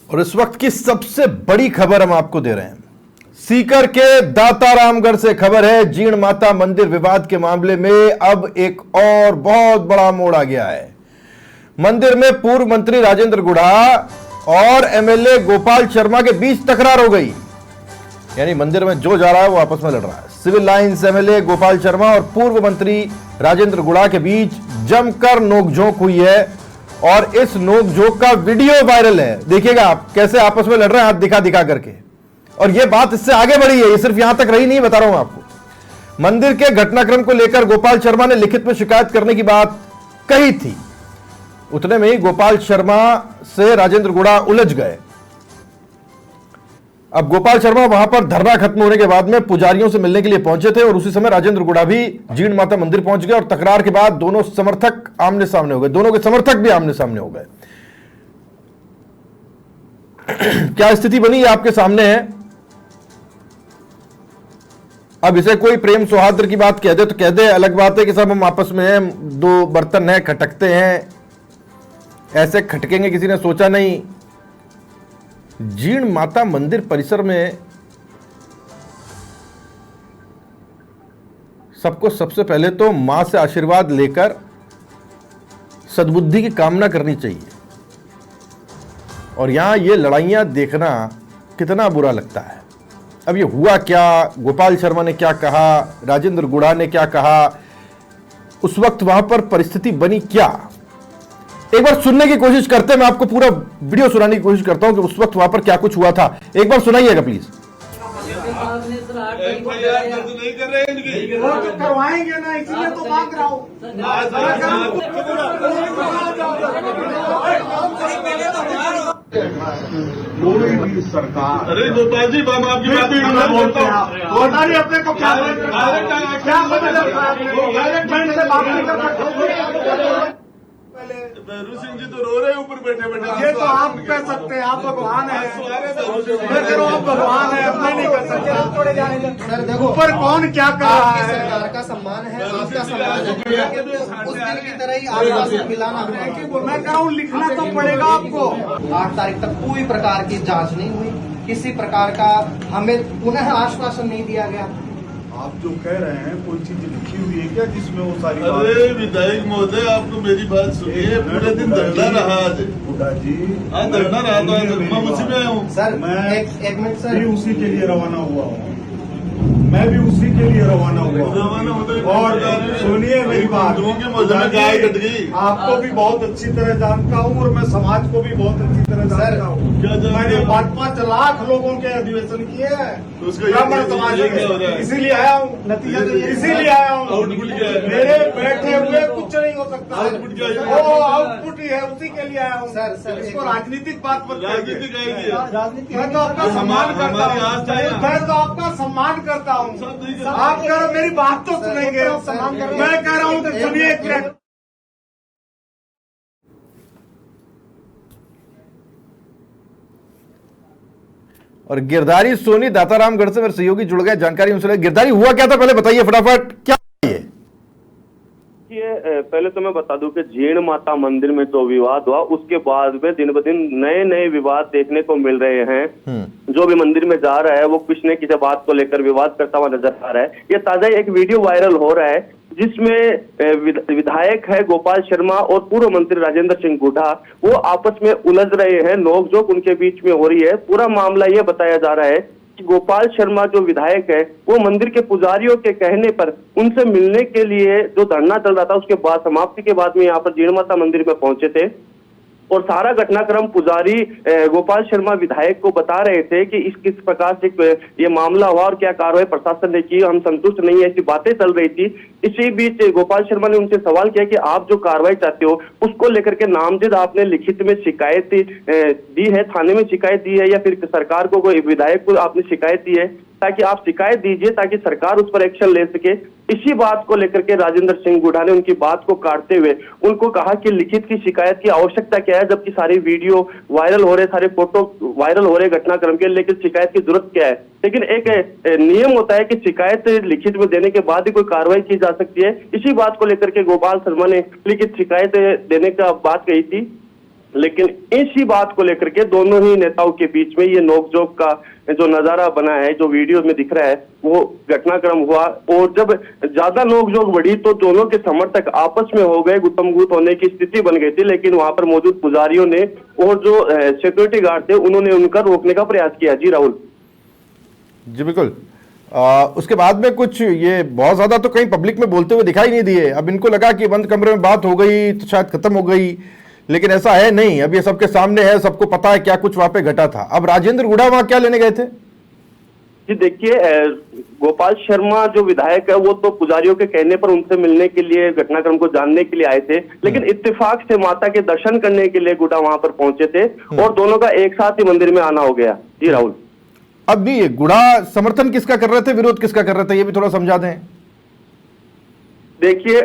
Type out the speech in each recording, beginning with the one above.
और इस वक्त की सबसे बड़ी खबर हम आपको दे रहे हैं। सीकर के दातारामगढ़ से खबर है। जीण माता मंदिर विवाद के मामले में अब एक और बहुत बड़ा मोड़ आ गया है। मंदिर में पूर्व मंत्री राजेंद्र गुढ़ा और एमएलए गोपाल शर्मा के बीच तकरार हो गई। यानी मंदिर में जो जा रहा है वो आपस में लड़ रहा है। Civil Lines MLA Gopal Sharma और पूर्व मंत्री राजेंद्र गुढ़ा के बीच जमकर नोकझोंक हुई है और इस नोकझोंक का वीडियो वायरल है। देखिएगा आप कैसे आपस में लड़ रहे हैं, हाथ दिखा दिखा करके। और यह बात इससे आगे बढ़ी है, ये सिर्फ यहां तक रही नहीं, बता रहा हूं आपको। मंदिर के घटनाक्रम को लेकर गोपाल शर्मा ने लिखित में शिकायत करने की बात कही थी। उतने में ही गोपाल शर्मा से राजेंद्र गुढ़ा उलझ गए। अब गोपाल शर्मा वहां पर धरना खत्म होने के बाद में पुजारियों से मिलने के लिए पहुंचे थे और उसी समय राजेंद्र गुढ़ा भी जीण माता मंदिर पहुंच गए और तकरार के बाद दोनों समर्थक आमने सामने हो गए, दोनों के समर्थक भी आमने सामने हो गए। क्या स्थिति बनी ये आपके सामने है। अब इसे कोई प्रेम सौहार्द की बात कह दे तो कह दे, अलग बात है कि सब हम आपस में हैं, दो बर्तन हैं, खटकते हैं, ऐसे खटकेंगे किसी ने सोचा नहीं। जीण माता मंदिर परिसर में सबको सबसे पहले तो मां से आशीर्वाद लेकर सद्बुद्धि की कामना करनी चाहिए। और यहां ये लड़ाइयां देखना कितना बुरा लगता है। अब ये हुआ क्या, गोपाल शर्मा ने क्या कहा, राजेंद्र गुढ़ा ने क्या कहा, उस वक्त वहां पर परिस्थिति बनी क्या, एक बार सुनने की कोशिश करते हैं। मैं आपको पूरा वीडियो सुनाने की कोशिश करता हूं कि उस वक्त वहां पर क्या कुछ हुआ था। एक बार सुनाइएगा प्लीज। करवाएंगे ना, इसलिए तो मांग रहा हूँ। कोई भी सरकार, अरे गोपाल जी बाबा आपकी बात मैं बोलता हूँ, अपने को क्या से बात नहीं कर सकते। बहरू सिंह जी तो रो रहे हैं ऊपर बैठे बैठे। ये तो आप कह सकते हैं, आप भगवान हैं। मैं कह रहा हूँ आप भगवान हैं, अपने नहीं कर सकते। ऊपर कौन क्या कर रहा है। सरकार का सम्मान है, आपका सम्मान है, उस दिन की तरह ही आश्वासन मिलाना। मैं कह रहा हूँ लिखना तो पड़ेगा आपको। 8 तारीख तक कोई प्रकार की जांच नहीं हुई, किसी प्रकार का हमें पुनः आश्वासन नहीं दिया गया। आप जो कह रहे हैं कोई चीज लिखी हुई है क्या जिसमें वो सारी? अरे विधायक महोदय आपको मेरी बात सुनिए, पूरे दिन धरना रहा आज। बुढ़ा जी हाँ धरना रहा था, मैं उसी में आया हूँ सर। मैं एक मिनट सर, भी उसी के लिए रवाना हुआ हूँ, मैं भी उसी के लिए रवाना हुआ हूँ। और सुनिए मेरी बात, गाय कट गई। आपको भी बहुत अच्छी तरह जानता हूँ और मैं समाज को भी बहुत अच्छी तरह जानता हूँ। मैंने 5-5 लाख लोगों के अधिवेशन किए हैं ब्राह्मण समाज के, इसीलिए आया हूँ। नतीजा इसीलिए आया हूँ। मेरे बैठे हुए कुछ नहीं हो सकता। वो आउटपुट ही है, उसी के लिए आया हूँ। सर इसको राजनीतिक बात मत राजनीतिक राजनीतिक। मैं तो आपका सम्मान करता हूँ, मैं तो आपका सम्मान करता हूँ। आप कह रहे मेरी बात तो सुनेंगे। मैं कह रहा हूँ कि सुनिए एक मिनट। और गिरधारी सोनी दातारामगढ़ से मेरे सहयोगी जुड़ गए, जानकारी उनसे ले। गिरधारी हुआ क्या था, पहले बताइए फटाफट क्या ये। पहले तो मैं बता दूं कि जीण माता मंदिर में जो विवाद हुआ उसके बाद में दिन ब दिन नए नए विवाद देखने को मिल रहे हैं। जो भी मंदिर में जा रहा है वो किसी न किसी बात को लेकर विवाद करता हुआ नजर आ रहा है। ये ताजा एक वीडियो वायरल हो रहा है जिसमें विधायक है गोपाल शर्मा और पूर्व मंत्री राजेंद्र सिंह गुढ़ा वो आपस में उलझ रहे हैं, नोकझोंक उनके बीच में हो रही है। पूरा मामला ये बताया जा रहा है कि गोपाल शर्मा जो विधायक है वो मंदिर के पुजारियों के कहने पर उनसे मिलने के लिए जो धरना चल रहा था उसके बाद समाप्ति के बाद में यहाँ पर जीण माता मंदिर में पहुंचे थे और सारा घटनाक्रम पुजारी गोपाल शर्मा विधायक को बता रहे थे कि किस प्रकार से ये मामला हुआ और क्या कार्रवाई प्रशासन ने की, हम संतुष्ट नहीं है, ऐसी बातें चल रही थी। इसी बीच गोपाल शर्मा ने उनसे सवाल किया कि आप जो कार्रवाई चाहते हो उसको लेकर के नामजद आपने लिखित में शिकायत दी है, थाने में शिकायत दी है या फिर सरकार को, कोई विधायक को आपने शिकायत दी है, ताकि आप शिकायत दीजिए ताकि सरकार उस पर एक्शन ले सके। इसी बात को लेकर के राजेंद्र सिंह गुढ़ा ने उनकी बात को काटते हुए उनको कहा कि लिखित की शिकायत की आवश्यकता क्या है, जबकि सारी वीडियो वायरल हो रहे, सारे फोटो वायरल हो रहे घटनाक्रम के, लेकिन शिकायत की जरूरत क्या है। लेकिन एक नियम होता है कि शिकायत लिखित में देने के बाद ही कोई कार्रवाई की जा सकती है। इसी बात को लेकर के गोपाल शर्मा ने लिखित शिकायत देने का बात कही थी। लेकिन इसी बात को लेकर के दोनों ही नेताओं के बीच में ये नोकझोंक का जो नजारा बना है, जो वीडियो में दिख रहा है, वो घटनाक्रम हुआ। और जब ज्यादा नोकझोंक बढ़ी तो दोनों के समर्थक आपस में हो गए, गुत्थमगुत्त होने की स्थिति बन गई थी। लेकिन वहां पर मौजूद पुजारियों ने और जो सिक्योरिटी गार्ड थे उन्होंने उनका रोकने का प्रयास किया। जी राहुल जी बिल्कुल। उसके बाद में कुछ ये बहुत ज्यादा तो कहीं पब्लिक में बोलते हुए दिखाई नहीं दिए। अब इनको लगा कि बंद कमरे में बात हो गई तो शायद खत्म हो गई, लेकिन ऐसा है नहीं। अब ये सबके सामने है, सबको पता है क्या कुछ वहां पे घटा था। अब राजेंद्र गुढ़ा वहां क्या लेने गए थे? जी देखिए, गोपाल शर्मा जो विधायक है वो तो पुजारियों के कहने पर उनसे मिलने के लिए, घटनाक्रम को जानने के लिए आए थे, लेकिन इत्तेफाक से माता के दर्शन करने के लिए गुढ़ा वहां पर पहुंचे थे और दोनों का एक साथ ही मंदिर में आना हो गया। जी राहुल। अब भी गुढ़ा समर्थन किसका कर रहे थे, विरोध किसका कर रहे थे, ये भी थोड़ा समझा दें। देखिए,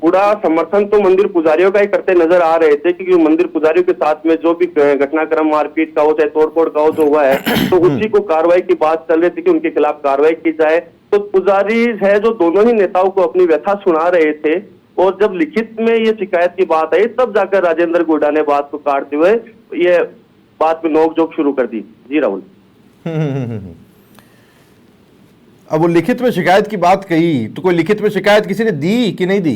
पूरा समर्थन तो मंदिर पुजारियों का ही करते नजर आ रहे थे, क्योंकि मंदिर पुजारियों के साथ में जो भी घटनाक्रम मारपीट का हो चाहे तोड़फोड़ का हो जो हुआ है, तो उसी को कार्रवाई की बात चल रही थी कि उनके खिलाफ कार्रवाई की जाए। तो पुजारी है जो दोनों ही नेताओं को अपनी व्यथा सुना रहे थे, और जब लिखित में ये शिकायत की बात आई तब जाकर राजेंद्र गुढ़ा ने बात को काटते हुए ये बात में नोकझोंक शुरू कर दी। जी राहुल। अब वो लिखित में शिकायत की बात कही, तो कोई लिखित में शिकायत किसी ने दी कि नहीं दी?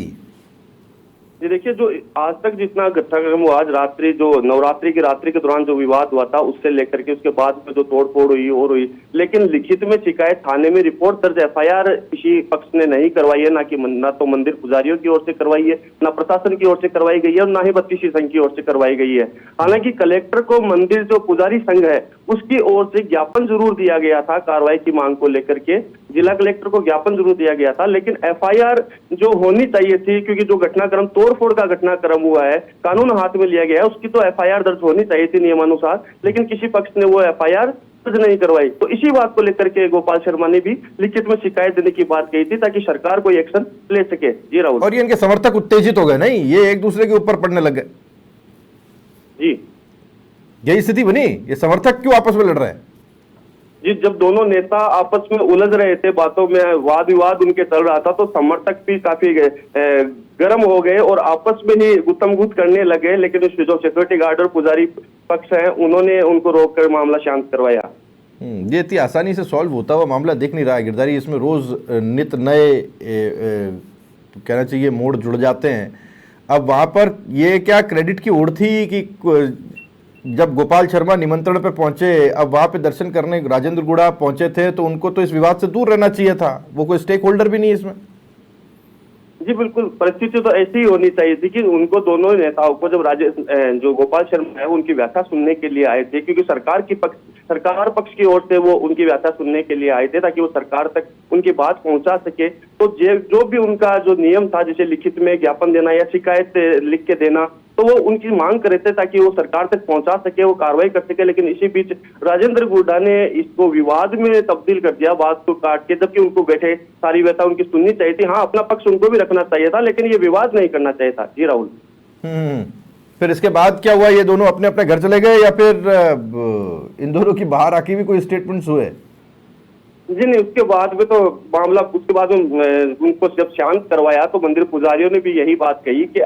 जी देखिए, जो आज तक जितना घटनाक्रम हुआ, आज रात्रि जो नवरात्रि की रात्रि के दौरान जो विवाद हुआ था उससे लेकर के उसके बाद में जो तोड़फोड़ हुई और हुई, लेकिन लिखित में शिकायत, थाने में रिपोर्ट दर्ज, एफआईआर किसी पक्ष ने नहीं करवाई है। ना तो मंदिर पुजारियों की ओर से करवाई है, ना प्रशासन की ओर से करवाई गई है, और ना ही बत्तीसी संघ की ओर से करवाई गई है। हालांकि कलेक्टर को मंदिर जो पुजारी संघ है उसकी ओर से ज्ञापन जरूर दिया गया था कार्रवाई की मांग को लेकर के, जिला कलेक्टर को ज्ञापन जरूर दिया गया था, लेकिन एफआईआर जो होनी चाहिए थी, क्योंकि जो घटनाक्रम तोड़फोड़ का घटनाक्रम हुआ है, कानून हाथ में लिया गया है, उसकी तो एफआईआर दर्ज होनी चाहिए थी नियमानुसार, लेकिन किसी पक्ष ने वो एफआईआर दर्ज नहीं करवाई। तो इसी बात को लेकर के गोपाल शर्मा ने भी लिखित में शिकायत देने की बात कही थी ताकि सरकार कोई एक्शन ले सके। जी राहुल। और ये इनके समर्थक उत्तेजित हो गए, नहीं ये एक दूसरे के ऊपर पड़ने लग गए। जी यही स्थिति बनी, ये समर्थक क्यों आपस में लड़ रहे हैं? जी, जब दोनों नेता आपस में उलझ रहे थे, बातों में वाद विवाद उनके चल रहा था, तो समर्थक भी काफी गर्म हो गए और आपस में ही गुत्थमगुत्त करने लगे। लेकिन जो सिक्योरिटी गार्ड और पुजारी पक्ष है उन्होंने उनको रोककर मामला शांत करवाया। ये इतनी आसानी से सॉल्व होता हुआ मामला दिख नहीं रहा है गिरधारी। इसमें रोज नित नए कहना चाहिए मोड़ जुड़ जाते हैं। अब वहां पर ये क्या क्रेडिट की ओर थी कि जब गोपाल शर्मा निमंत्रण पे पहुंचे, अब वहां पे दर्शन करने राजेंद्र गुढ़ा पहुंचे थे, तो उनको तो इस विवाद से दूर रहना चाहिए था, वो कोई स्टेक होल्डर भी नहीं इसमें। जी बिल्कुल, परिस्थिति तो ऐसी ही होनी चाहिए थी कि उनको दोनों नेताओं को जब जो गोपाल शर्मा है उनकी व्यथा सुनने के लिए आए थे, क्योंकि सरकार पक्ष की ओर से वो उनकी व्यथा सुनने के लिए आए थे ताकि वो सरकार तक उनकी बात पहुंचा सके। तो जो भी उनका जो नियम था, जैसे लिखित में ज्ञापन देना या शिकायत लिख के देना, तो वो उनकी मांग कर रहे थे ताकि वो सरकार तक पहुंचा सके, वो कार्रवाई कर सके। लेकिन इसी बीच राजेंद्र गुढ़ा ने इसको विवाद में तब्दील कर दिया, बात को काट के, जबकि उनको बैठे सारी व्यथा उनकी सुननी चाहिए थी। हाँ, अपना पक्ष उनको भी रखना चाहिए था, लेकिन ये विवाद नहीं करना चाहिए था। जी राहुल। फिर इसके बाद क्या हुआ? ये दोनों अपने अपने घर चले गए या फिर इन दोनों की बाहर आके भी कोई स्टेटमेंट्स हुए? जी नहीं, उसके बाद में तो मामला, उसके बाद में उनको जब शांत करवाया तो मंदिर पुजारियों ने भी यही बात कही कि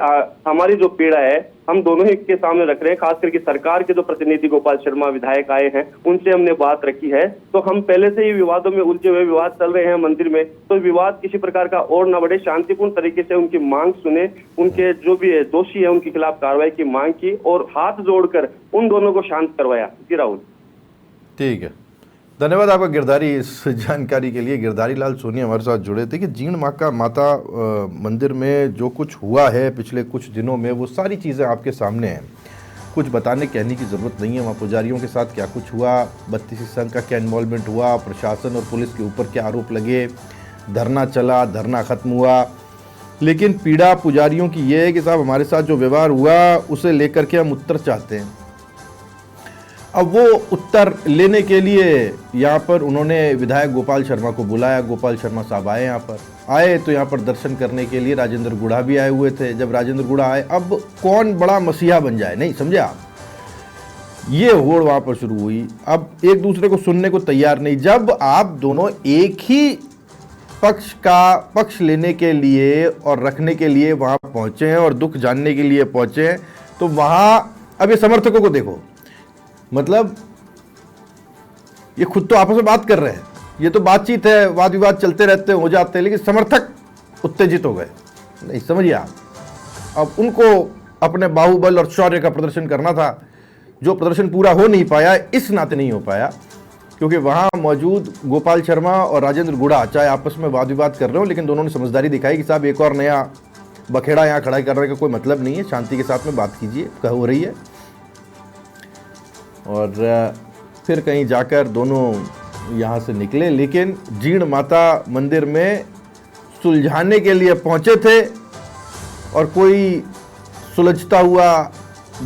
हमारी जो पीड़ा है हम दोनों ही के सामने रख रहे हैं, खास करके सरकार के जो प्रतिनिधि गोपाल शर्मा विधायक आए हैं उनसे हमने बात रखी है। तो हम पहले से ही विवादों में उलझे हुए, विवाद चल रहे हैं मंदिर में, तो विवाद किसी प्रकार का और न बढ़े, शांतिपूर्ण तरीके से उनकी मांग सुने, उनके जो भी दोषी है उनके खिलाफ कार्रवाई की मांग की और हाथ जोड़कर उन दोनों को शांत करवाया। जी राहुल। ठीक है, धन्यवाद आपका गिरधारी इस जानकारी के लिए। गिरधारी लाल सोनी हमारे साथ जुड़े थे कि जीण माता मंदिर में जो कुछ हुआ है पिछले कुछ दिनों में वो सारी चीज़ें आपके सामने हैं, कुछ बताने कहने की ज़रूरत नहीं है। वहाँ पुजारियों के साथ क्या कुछ हुआ, बत्तीसी संघ का क्या इन्वॉल्वमेंट हुआ, प्रशासन और पुलिस के ऊपर क्या आरोप लगे, धरना चला, धरना ख़त्म हुआ, लेकिन पीड़ा पुजारियों की ये है कि साहब हमारे साथ जो व्यवहार हुआ उसे लेकर के हम उत्तर चाहते हैं। अब वो उत्तर लेने के लिए यहाँ पर उन्होंने विधायक गोपाल शर्मा को बुलाया। गोपाल शर्मा साहब आए, यहाँ पर आए तो यहाँ पर दर्शन करने के लिए राजेंद्र गुढ़ा भी आए हुए थे। जब राजेंद्र गुढ़ा आए, अब कौन बड़ा मसीहा बन जाए, नहीं समझे आप, ये होड़ वहाँ पर शुरू हुई। अब एक दूसरे को सुनने को तैयार नहीं। जब आप दोनों एक ही पक्ष का पक्ष लेने के लिए और रखने के लिए वहाँ पहुँचे हैं और दुख जानने के लिए पहुँचे हैं, तो वहाँ अब ये समर्थकों को देखो, मतलब ये खुद तो आपस में बात कर रहे हैं, ये तो बातचीत है, वाद विवाद चलते रहते हैं, हो जाते हैं, लेकिन समर्थक उत्तेजित हो गए। नहीं, समझिए आप, अब उनको अपने बाहुबल और शौर्य का प्रदर्शन करना था, जो प्रदर्शन पूरा हो नहीं पाया, इस नाते नहीं हो पाया क्योंकि वहां मौजूद गोपाल शर्मा और राजेंद्र गुड़ा चाहे आपस में वाद विवाद कर रहे हो, लेकिन दोनों ने समझदारी दिखाई कि साहब एक और नया बखेड़ा यहाँ खड़ा करने का कोई मतलब नहीं है, शांति के साथ में बात कीजिए, हो रही है। और फिर कहीं जाकर दोनों यहाँ से निकले, लेकिन जीण माता मंदिर में सुलझाने के लिए पहुँचे थे और कोई सुलझता हुआ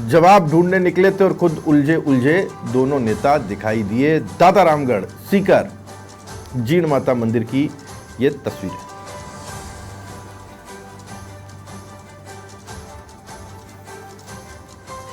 जवाब ढूंढने निकले थे और खुद उलझे उलझे दोनों नेता दिखाई दिए। दातारामगढ़ सीकर जीण माता मंदिर की ये तस्वीर है।